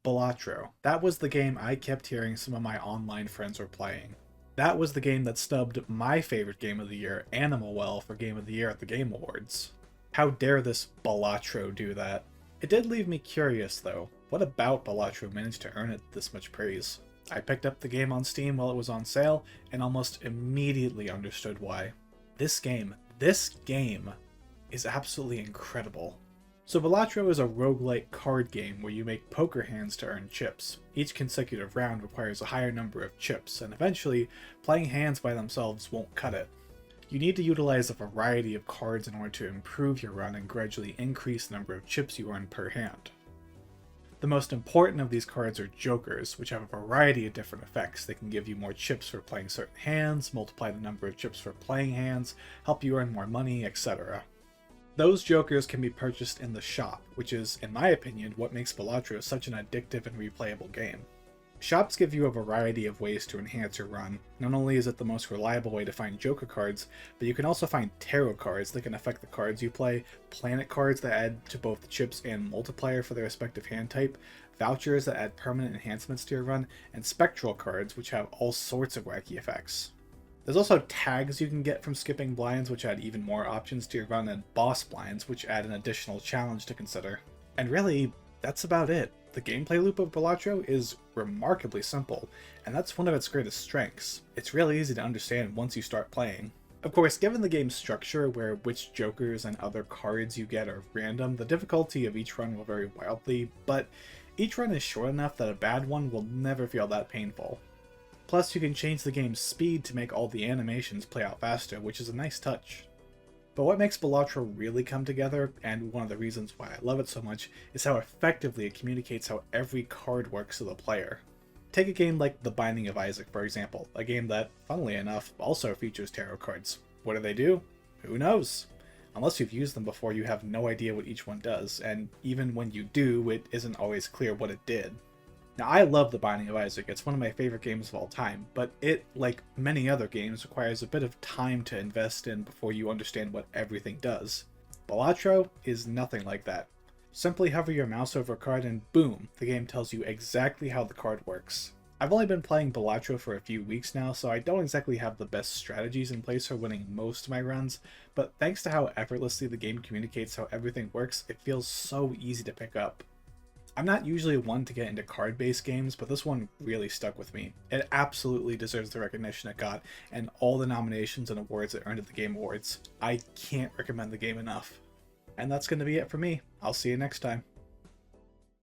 Balatro. That was the game I kept hearing some of my online friends were playing. That was the game that snubbed my favorite game of the year, Animal Well, for Game of the Year at the Game Awards. How dare this Balatro do that? It did leave me curious though. What about Balatro managed to earn it this much praise? I picked up the game on Steam while it was on sale and almost immediately understood why. This game is absolutely incredible. So Balatro is a roguelike card game where you make poker hands to earn chips. Each consecutive round requires a higher number of chips, and eventually, playing hands by themselves won't cut it. You need to utilize a variety of cards in order to improve your run and gradually increase the number of chips you earn per hand. The most important of these cards are jokers, which have a variety of different effects. They can give you more chips for playing certain hands, multiply the number of chips for playing hands, help you earn more money, etc. Those jokers can be purchased in the shop, which is, in my opinion, what makes Balatro such an addictive and replayable game. Shops give you a variety of ways to enhance your run. Not only is it the most reliable way to find Joker cards, but you can also find tarot cards that can affect the cards you play, planet cards that add to both the chips and multiplier for their respective hand type, vouchers that add permanent enhancements to your run, and spectral cards which have all sorts of wacky effects. There's also tags you can get from skipping blinds, which add even more options to your run, and boss blinds, which add an additional challenge to consider. And really, that's about it. The gameplay loop of Balatro is remarkably simple, and that's one of its greatest strengths. It's really easy to understand once you start playing. Of course, given the game's structure, where which jokers and other cards you get are random, the difficulty of each run will vary wildly, but each run is short enough that a bad one will never feel that painful. Plus, you can change the game's speed to make all the animations play out faster, which is a nice touch. But what makes Balatro really come together, and one of the reasons why I love it so much, is how effectively it communicates how every card works to the player. Take a game like The Binding of Isaac, for example, a game that, funnily enough, also features tarot cards. What do? Who knows? Unless you've used them before, you have no idea what each one does, and even when you do, it isn't always clear what it did. Now, I love The Binding of Isaac, it's one of my favorite games of all time, but it, like many other games, requires a bit of time to invest in before you understand what everything does. Balatro is nothing like that. Simply hover your mouse over a card and boom, the game tells you exactly how the card works. I've only been playing Balatro for a few weeks now, so I don't exactly have the best strategies in place for winning most of my runs, but thanks to how effortlessly the game communicates how everything works, it feels so easy to pick up. I'm not usually one to get into card-based games, but this one really stuck with me. It absolutely deserves the recognition it got, and all the nominations and awards it earned at the Game Awards. I can't recommend the game enough. And that's going to be it for me. I'll see you next time.